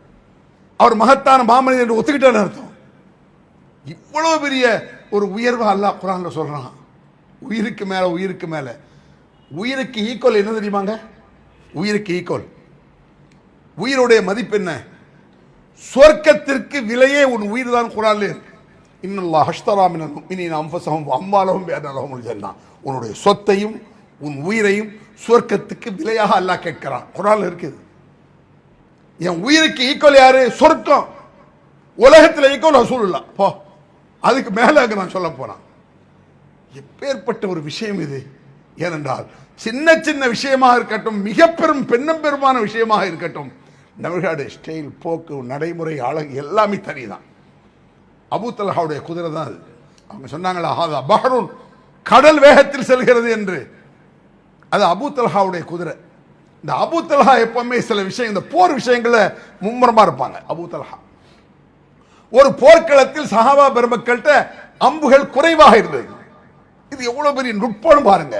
A: அவர் மகத்தான மாமனிதன் என்று ஒத்துக்கிட்டேன்னு அர்த்தம். இவ்வளவு பெரிய ஒரு உயர்வு அல்லாஹ் குர்ஆன்ல சொல்றான். உயிருக்கு மேல, உயிருக்கு மேல. உயிருக்கு ஈக்குவல் என்ன தெரியுமாங்க? உயிருக்கு ஈக்குவல் உயிருடைய மதிப்பு என்ன? சொர்க்கத்திற்கு விலையே உன் உயிர் தான். குர்ஆன்ல இருக்கு. இன்னல்லாஹ் அஷ்தரா மினல் முஃமினீன அன்ஃபுஸஹும் வ அம்வாலஹும் பிஅன்ன லஹுமுல் ஜன்னah. உன்னுடைய சொத்தையும் உன் உயிரையும் சொர்க்கத்துக்கு விலையாக அல்லாஹ் கேட்கிறான். குர்ஆன்ல இருக்குது. என் உயிருக்கு ஈக்குவல் யாரு? சொர்க்கம். உலகத்தில் ஈக்குவல் ரசூலுல்லாஹ். போ, அதுக்கு மேலாக நான் சொல்ல போறேன். எப்பேற்பட்ட ஒரு விஷயம் இது! ஏனென்றால் சின்ன சின்ன விஷயமாக இருக்கட்டும், மிக பெரும் பெண்ணும் பெருமான விஷயமாக இருக்கட்டும், நபிகளுடைய ஸ்டைல், போக்கு, நடைமுறை, அழகு எல்லாமே தனிதான். அபூ தல்ஹாவுடைய குதிரை தான் அது. அவங்க சொன்னாங்களா, ஹாதா பஹ்ருன், கடல் வேகத்தில் செல்கிறது என்று. அது அபூ தல்ஹாவுடைய குதிரை. இந்த அபூ தல்ஹா எப்பவுமே சில விஷயம், இந்த போர் விஷயங்கள மும்முரமா இருப்பாங்க. அபூ தல்ஹா ஒரு போர்க்களத்தில் சஹாபா பெருமக்கள்கிட்ட அம்புகள் குறைவாக இருந்தது. இது எவ்வளவு பெரிய நுட்பம் பாருங்க.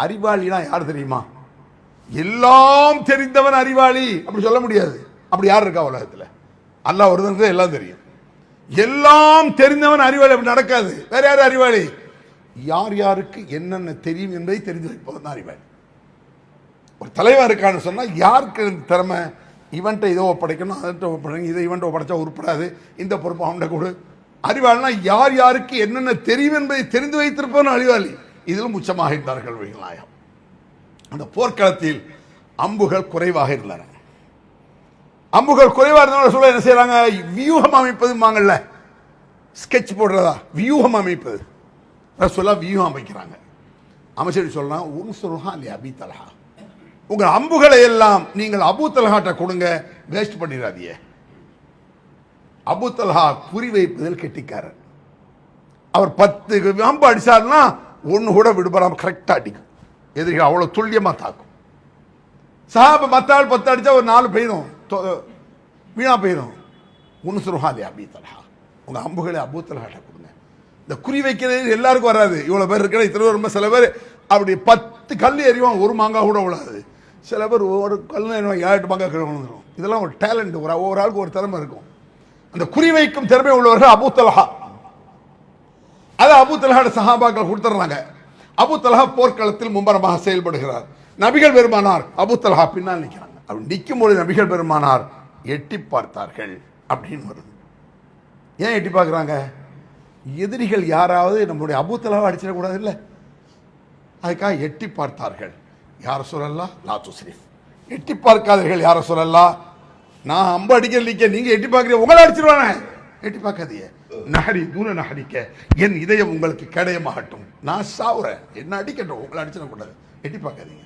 A: அறிவாளினா யார் தெரியுமா? எல்லாம் தெரிந்தவன் அறிவாளி அப்படி சொல்ல முடியாது. அப்படி யார் இருக்கா உலகத்தில்? அல்லாஹ் ஒருத்தனுக்கு எல்லாம் தெரியும். எல்லாம் தெரிந்தவன் அறிவாளி அப்படி நடக்காது. வேற யார் அறிவாளி? யார் யாருக்கு என்னென்ன தெரியும் என்பதை தெரிந்து வைப்பவன் தான் அறிவாளி. ஒரு தலைவர் இருக்கான்னு சொன்னா யாருக்கு திறமை, இவன்ட்ட இதோ ஒப்படைக்கணும், அதன்ட்ட ஒப்படைக்கணும், இதை இவன்ட்ட ஒப்படைச்சா உருப்படாது, இந்த பொறுப்பு அவன்கிட்ட கொடு. அறிவாளினா யார் யாருக்கு என்னென்ன தெரியும் என்பதை தெரிந்து வைத்திருப்பவன் அறிவாளி. இதிலும் உச்சமாக இருந்தார்கள் நாயகம். அந்த போர்க்களத்தில் அம்புகள் குறைவாக இருந்தன. அம்புகள் குறைவாக இருந்தவங்க சொல்ல என்ன செய்யறாங்க? வியூகம் அமைப்பதுமாங்கல்ல, ஸ்கெட்ச் போடுறதா, வியூகம் அமைப்பது. சொல்ல வியூகம் அமைக்கிறாங்க. அமைச்சர் சொல்லலாம், உன்சுருஹா லி அபீ தல்ஹா, உங்கள் அம்புகளை எல்லாம் நீங்கள் அபூ தல்ஹாட்ட கொடுங்க, வேஸ்ட் பண்ணிடாதீங்க. அபூ தல்ஹா குறி வைப்பதில் கெட்டிக்காரர். அவர் 10 அம்பு அடிச்சாருன்னா ஒன்று கூட விடுபடாம கரெக்டாக அடிக்கும். எதிரிகள் அவ்வளோ துல்லியமாக தாக்கும். சஹாபா 10 ஆள் 10 அடித்தா ஒரு 4 போயிடும், வீணா போயிடும். உன்சுருஹாலி அபீ தல்ஹா, உங்கள் அம்புகளை அபூ தல்ஹாட்ட கொடுங்க. இந்த குறி வைக்கிறது எல்லாருக்கும் வராது. இவ்வளோ பேர் இருக்கிற இத்தனை பேர், ரொம்ப சில பேர் அப்படி 10 கல் எறிவான், ஒரு மாங்காய் கூட விடாது. சில பேர் ஒரு கல் 7-8 மாங்காய் கீழே விழுந்துடும். இதெல்லாம் ஒரு டேலண்ட், ஒரு ஆளுக்கு ஒரு திறமை இருக்கும். அந்த குறிவைக்கும் திறமை உள்ளவர்கள் அபூ தல்ஹா. அதை அபூ தல்ஹா சஹாபாக்கள் கொடுத்துறாங்க. அபூ தல்ஹா போர்க்களத்தில் மும்பரமாக செயல்படுகிறார். நபிகள் பெருமானார் அபூ தல்ஹா பின்னால் நிற்கிறாங்க. அப்படி நிற்கும் போது நபிகள் பெருமானார் எட்டி பார்த்தார்கள் அப்படின்னு வருது. ஏன் எட்டி பார்க்குறாங்க? எதிரிகள் யாராவது நம்முடைய அபூ தல்ஹாவை அடிச்சிடக்கூடாது இல்லை, அதுக்காக எட்டி பார்த்தார்கள். யார சொல்லலாம் லா துஸ்ரிஃப், எட்டி பார்க்காதீர்கள் யார சொல்லலாம். நான் அம்பு அடிக்க நீங்க எட்டி பார்க்குறீங்க, உங்களை அடிச்சிருவானே, எட்டி பார்க்காதீங்க. நஹரி தூர நஹரிக்க, என் இதயம் உங்களுக்கு கடையமாகட்டும், நான் சாவுறேன், என்ன அடிக்கட்டும், உங்களை அடிச்சிடக்கூடாது, எட்டி பார்க்காதீங்க.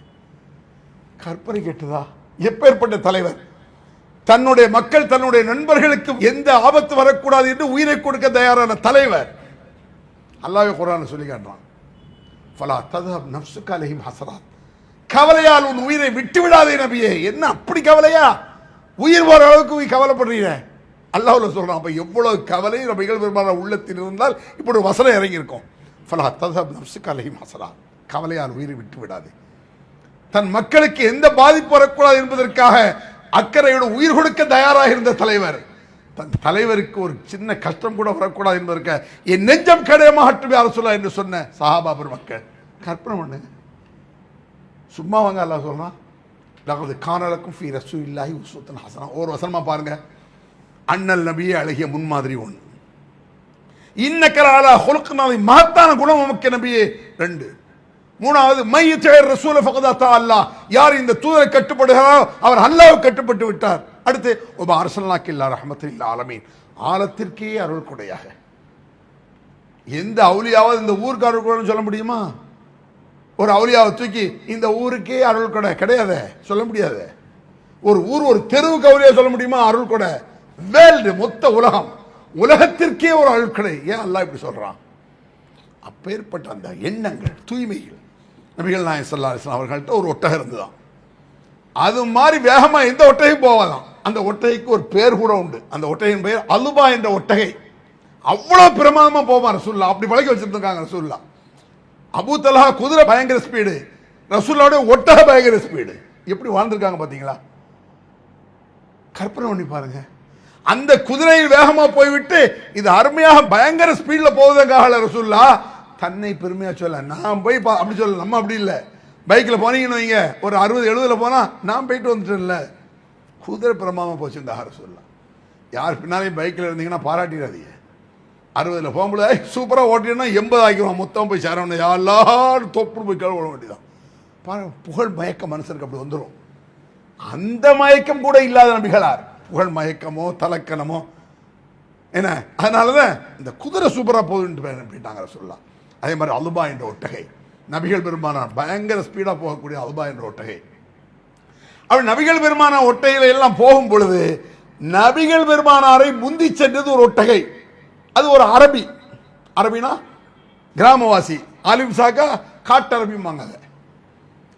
A: கற்பனை கேட்டதா? எப்பேற்பட்ட தலைவர்! தன்னுடைய மக்கள் தன்னுடைய நண்பர்களுக்கு எந்த ஆபத்து வரக்கூடாது என்று உயிரை கொடுக்க தயாரான தலைவர். அல்லாஹ் குர்ஆன்ல சொல்லி காட்டுறான், ஃபலா தذهب نفسك عليهم حسرات, கவலையால் உன் உயிரை விட்டு விடாதே நபியே. என்ன அப்படி கவலையா? உயிர் போற அளவுக்கு கவலைப்படுறீங்க அல்லாஹ்ல சொல்றான். அப்ப எவ்வளவு கவலை நபிகள் பெருமானார் உள்ளத்தில் இருந்தால் இப்படி ஒரு வசனம் இறங்கி இருக்கும். ஃபலா தذهب نفسك عليهم حسرات, கவலையால் உயிரை விட்டு விடாதே. தன் மக்களுக்கு எந்த பாதிப்பு வரக்கூடாது என்பதற்காக அக்கறையோடு உயிர் கொடுக்க தயாராக இருந்த தலைவர். தன் தலைவருக்கு ஒரு சின்ன கஷ்டம் கூட வரக்கூடாது என்பதற்காக என் நெஞ்சம் கடையமாகட்டும் யார சொல்ல என்று சொன்ன சஹாபா பெருமக்கள். கற்பனை பண்ணுங்க, சும்மா வாங்க. அல்லாஹ் சொல்றான், லகது கானலக்கும் ஃபீ ரசூலில்லாஹி உஸ்வத்துன் ஹஸனா. ஒரு வசனமா பாருங்க, அண்ணல் நபியே அழகிய முன்மாதிரி ஒன்று, இன்னக லஅலா ஹுலுகின் அஸீம், மகத்தான குணம் உமக்கு நபியே. 2. 3வது மையத்தேர் ரசூல ஃபகத் அத்தா அல்லாஹ், யார் இந்த தூதரை கட்டுப்படுகிறாரோ அவர் அல்லாஹ்வுக்கு கட்டுப்பட்டு விட்டார். அடுத்து ஒப அர்சல்னாக இல்லா ரஹ்மத்துல் லில் ஆலமீன், ஆலத்திற்கே அருள் கொடையாக. எந்த அவுலியாவது இந்த ஊருக்கு அருள் கொடைன்னு சொல்ல முடியுமா? ஒரு அவுலியாவை தூக்கி இந்த ஊருக்கே அருள் கொடை கிடையாது சொல்ல முடியாது. ஒரு ஊர் ஒரு தெருவுக்கு அவுலியா சொல்ல முடியுமா அருள் கொடை? வேர்ல்டு, மொத்த உலகம், உலகத்திற்கே ஒரு அருள் கொடை. ஏன் அல்லாஹ் இப்படி சொல்றான்? அப்பேற்பட்ட அந்த எண்ணங்கள், தூய்மைகள். நபிகள் நாயகம் ஸல்லல்லாஹு அலைஹி வஸல்லம் அவர்கள்ட்ட ஒரு ஒட்டகம் இருந்துதான். அது மாதிரி வேகமா எந்த ஒட்டகையும் போவாதான். அந்த ஒட்டகைக்கு ஒரு பேர் கூட உண்டு. அந்த ஒட்டகையின் பெயர் அலுபா என்ற ஒட்டகை. அவ்வளவு பிரமாதமா போவான் ரசூலுல்லாஹ், அப்படி பழக்கி வச்சிருக்காங்க ரசூலுல்லாஹ். அபூ தல்ஹா குதிரை பயங்கர ஸ்பீடு, ரசூலுல்லாஹ்வுடைய ஒட்டக பயங்கர ஸ்பீடு. எப்படி வாழ்ந்திருக்காங்க பாத்தீங்களா? கற்பனை பண்ணி பாருங்க. அந்த குதிரையில் வேகமா போய்விட்டு இது அருமையாக பயங்கர ஸ்பீட்ல போவதற்காக ரசூலுல்லாஹ் தன்னை பெருமையா சொல்ல, நான் போய் அப்படி சொல்ல. நம்ம அப்படி இல்லை, பைக்கில் போனீங்கன்னு வைங்க, ஒரு 60-70 போனா நான் போயிட்டு வந்துட்டேன்ல. குதிரை பிரமாதமா போச்சு இந்த ரசூலுல்லாஹ். யார் பின்னாலையும் பைக்கில் இருந்தீங்கன்னா பாராட்டிடாதீங்க. 60 போகும்போது சூப்பராக ஓட்டினா 80 ஆக்கிடுவான், மொத்தம் போய் சேரணும், எல்லாரும் தொப்பு போய் கழுவ வேண்டியதான். பாருங்க, புகழ் மயக்கம் மனுஷனுக்கு அப்படி வந்துடும். அந்த மயக்கம் கூட இல்லாத நபிகளார், புகழ் மயக்கமோ தலக்கணமோ என்ன. அதனாலதான் இந்த குதிரை சூப்பரா போகுதுன்னு போயிட்டாங்க ரசூலுல்லாஹ். அதே மாதிரி அலுபா என்ற ஒட்டகை, நபிகள் பெருமானார் பயங்கர ஸ்பீடா போகக்கூடிய அலுபா என்ற ஒட்டகை. அப்படி நபிகள் பெருமானார் ஒட்டகையில எல்லாம் போகும் பொழுது நபிகள் பெருமானாரை முந்தி சென்றது ஒரு ஒட்டகை. அது ஒரு அரபி. அரபினா கிராமவாசி, ஆலிம் சாக்கா காட்டரபிம்பாங்க.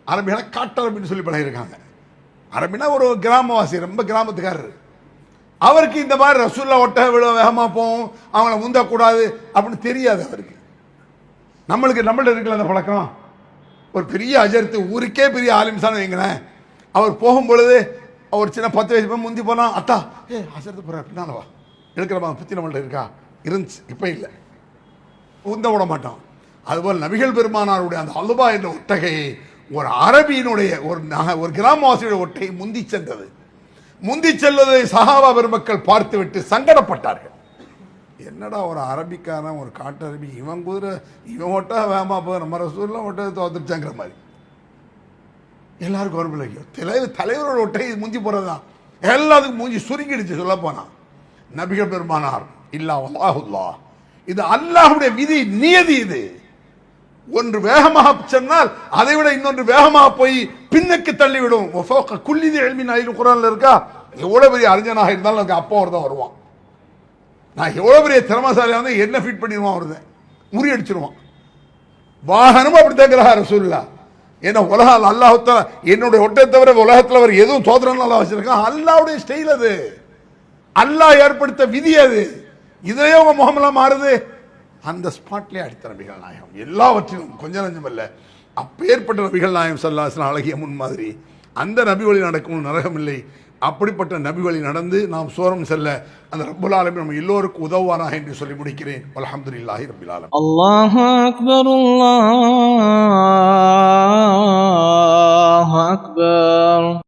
A: அரபினா காட்டரபின்னு சொல்லி பழகிருக்காங்க. அரபினா ஒரு கிராமவாசி, ரொம்ப கிராமத்துக்காரர். அவருக்கு இந்த மாதிரி ரசூலுல்லாஹ் ஒட்டகை விட வேகமா போகும், அவங்கள முந்தக்கூடாது அப்படின்னு தெரியாது அவருக்கு. நம்மள்ட்ட இருக்குல்ல அந்த பழக்கம். ஒரு பெரிய அஜர்த்து, ஊருக்கே பெரிய ஆலிம்சான வைங்களேன், அவர் போகும் பொழுது அவர் சின்ன 10 வயசு போய் முந்தி போனா, அத்தா அஜர்த்து போற பின்னாலவா எடுக்கிற பத்தி நம்மள்ட்ட இருக்கா? இருந்துச்சு, இப்ப இல்லை, உந்த விட மாட்டோம். அதுபோல் நபிகள் பெருமானாருடைய அந்த அலுபா என்ற ஒட்டகையை ஒரு அரபியினுடைய ஒரு கிராமவாசியுடைய ஒட்டகை முந்தி சென்றது. முந்தி செல்வதை சஹாபா பெருமக்கள் பார்த்துவிட்டு சங்கடப்பட்டார்கள். என்னடா ஒரு அரபிக்காரன், ஒரு காட்டு அரபி, இவன் குதிரை இவன் ஒட்டா வேகமா போய் நம்ம ரசூலுல்லாஹ் ஒட்டகை தோத்துருச்சாங்கிற மாதிரி எல்லாருக்கும் ஒரு தலைவரோட ஒட்டகை முந்தி போறதுதான். எல்லாத்துக்கும் மூஞ்சி சுருங்கிடுச்சு. சொல்ல போனா நபிகள் பெருமானார் இல்லா வல்லாஹுல்லாஹ், இது அல்லாஹ்வுடைய விதி, நியதி. இது ஒன்று வேகமாக சென்றால் அதை விட இன்னொன்று வேகமாக போய் பின்னுக்கு தள்ளிவிடும். குல்லிதி எல்மின் அலில் குர்ஆன்ல இருக்கா? எவ்வளவு பெரிய அறிஞனாக இருந்தாலும் எனக்கு அப்போ ஒருதான் வருவான். நான் எவ்வளவு பெரிய திறமசாலியாக இருந்தால் என்ன ஃபிட் பண்ணிடுவான், வருது முறியடிச்சிருவான். வாகனமும் அப்படி தேங்கிறா ரசூலுல்லாஹ். ஏன்னா உலகம் அல்லாஹ் என்னுடைய ஒட்டத்தை தவிர உலகத்தில் அவர் எதுவும் தோத்திரம் நல்லா வச்சிருக்கான். அல்லாஹ்வுடைய ஸ்டைல் அது, அல்லாஹ் ஏற்படுத்த விதி அது. இதையே உங்க முகமெல்லாம் மாறுது. அந்த ஸ்பாட்லேயே அடித்த நபிகள் நாயகம் எல்லாவற்றிலும் கொஞ்சம் நஞ்சம் அல்ல அப்பேற்பட்ட நபிகள் நாயகம் ஸல்லல்லாஹு அலைஹி வஸல்லம் அழகிய முன்மாதிரி. அந்த நபி வழி நடக்கும் நரகம் இல்லை. அப்படிப்பட்ட நபி வழி நடந்து நாம் சோரம் செல்ல அந்த ரப்புல் ஆலமீன் நம்ம எல்லோருக்கும் உதவுவானாக என்று சொல்லி முடிக்கிறேன். அல்ஹம்துலில்லாஹி ரப்பில் ஆலமீன்.
B: அல்லாஹு அக்பர். அல்லாஹ்